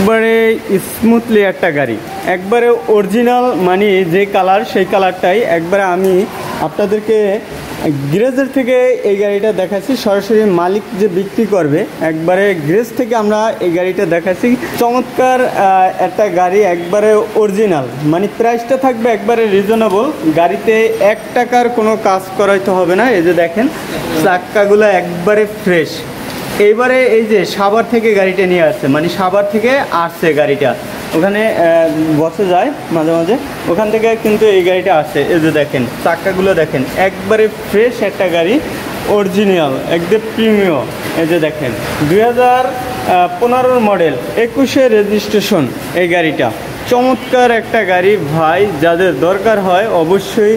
একবারে স্মুথলি একটা গাড়ি, একবারে অরিজিনাল, মানে যে কালার সেই কালারটাই। একবারে আমি আপনাদেরকে গ্যারেজের থেকে এই গাড়িটা দেখাচ্ছি, সরাসরি মালিক যে বিক্রি করবে একবারে গ্যারেজ থেকে আমরা এই গাড়িটা দেখাচ্ছি। চমৎকার একটা গাড়ি, একবারে অরিজিনাল, মানে প্রাইসটা থাকবে একবারে রিজনেবল। গাড়িতে 1 টাকার কোনো কাজ করাইতে হবে না। এই যে দেখেন চাক্কাগুলো একবারে ফ্রেশ। এইবারে এই যে সাভার থেকে গাড়িটা নিয়ে আসছে, মানে সাভার থেকে আসছে গাড়িটা, ওখানে বসে যায় মাঝে মাঝে, ওখান থেকে কিন্তু এই গাড়িটা আসছে। এই যে দেখেন চাক্কাগুলো দেখেন একবারে ফ্রেশ একটা গাড়ি, অরিজিনাল, একদম প্রিমিয়াম। এই যে দেখেন 2015 মডেল, 21-এ রেজিস্ট্রেশন এই গাড়িটা। চমৎকার একটা গাড়ি ভাই, যাদের দরকার হয় অবশ্যই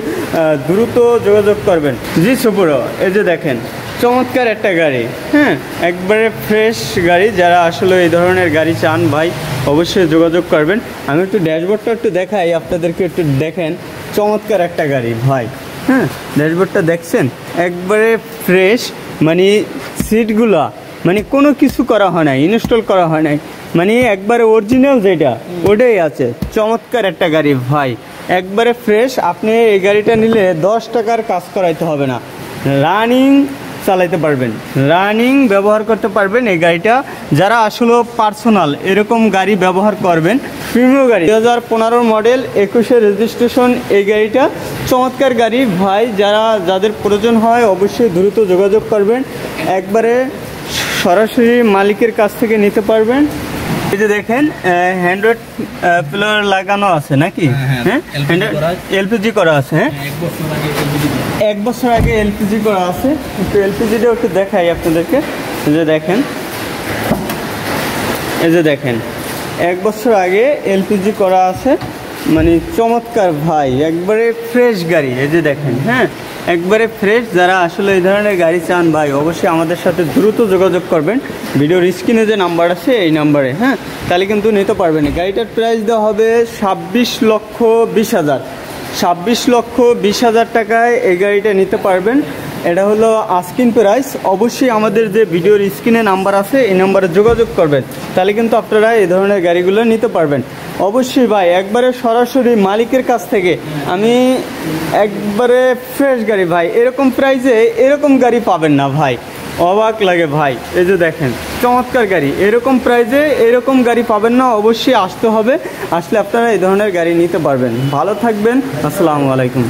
দ্রুত যোগাযোগ করবেন। জি সুপুর, এই যে দেখেন চমৎকার একটা গাড়ি, হ্যাঁ একবারে ফ্রেশ গাড়ি। যারা আসলে এই ধরনের গাড়ি চান ভাই অবশ্যই যোগাযোগ করবেন। আমি একটু ড্যাশবোর্ডটা একটু দেখাই আপনাদেরকে, একটু দেখেন চমৎকার একটা গাড়ি ভাই। হ্যাঁ ড্যাশবোর্ডটা দেখছেন একবারে ফ্রেশ, মানে সিটগুলা মানে কোনো কিছু করা হয় নাই, ইনস্টল করা হয় নাই, মানে একবারে অরিজিনাল যেটা ওটাই আছে। চমৎকার একটা গাড়ি ভাই, একবারে ফ্রেশ। আপনি এই গাড়িটা নিলে 10 টাকার কাজ করাইতে হবে না, রানিং চালাইতে পারবেন, রানিং ব্যবহার করতে পারবেন এই গাড়িটা। যারা আসলে পার্সোনাল এরকম গাড়ি ব্যবহার করবেন, প্রিমিয়াম গাড়ি, 2015 মডেল, 21-এ রেজিস্ট্রেশন এই গাড়িটা। চমৎকার গাড়ি ভাই, যাদের প্রয়োজন হয় অবশ্যই দ্রুত যোগাযোগ করবেন, একবারে সরাসরি মালিকের কাছ থেকে নিতে পারবেন। এই যে দেখেন হ্যান্ড্রয়েড প্লেয়ার লাগানো আছে নাকি? হ্যাঁ এলপিজি করা আছে। হ্যাঁ 1 বছর আগে এলপিজি করা আছে। একটু এলপিজিটাও একটু দেখাই আপনাদেরকে। এই যে দেখেন, এই যে দেখেন 1 বছর আগে এলপিজি করা আছে, মানে চমৎকার ভাই, একবারে ফ্রেশ গাড়ি। এই যে দেখেন, হ্যাঁ একবারে ফ্রেশ। যারা আসলে এই ধরনের গাড়ি চান ভাই অবশ্যই আমাদের সাথে দ্রুত যোগাযোগ করবেন। ভিডিওর স্ক্রিনে যে নাম্বার আছে এই নাম্বারে, হ্যাঁ তাহলে কিন্তু নিতে পারবেন। গাড়িটার প্রাইস দেওয়া হবে 26,20,000, 26,20,000 টাকায় এই গাড়িটা নিতে পারবেন। এটা হলো আস্কিং প্রাইস। অবশ্যই আমাদের যে ভিডিওর স্ক্রিনে নাম্বার আছে এই নাম্বারে যোগাযোগ করবেন, তাহলে কিন্তু আপনারা এই ধরনের গাড়িগুলো নিতে পারবেন। অবশ্যই ভাই একবারে সরাসরি মালিকের কাছ থেকে, আমি একবারে ফ্রেশ গাড়ি ভাই, এরকম প্রাইসে এরকম গাড়ি পাবেন না ভাই, অবাক লাগে ভাই। এই যে দেখেন চমৎকার গাড়ি, এরকম প্রাইসে এরকম গাড়ি পাবেন না। অবশ্যই আসতে হবে, আসলে আপনারা এই ধরনের গাড়ি নিতে পারবেন। ভালো থাকবেন, আসসালামু আলাইকুম।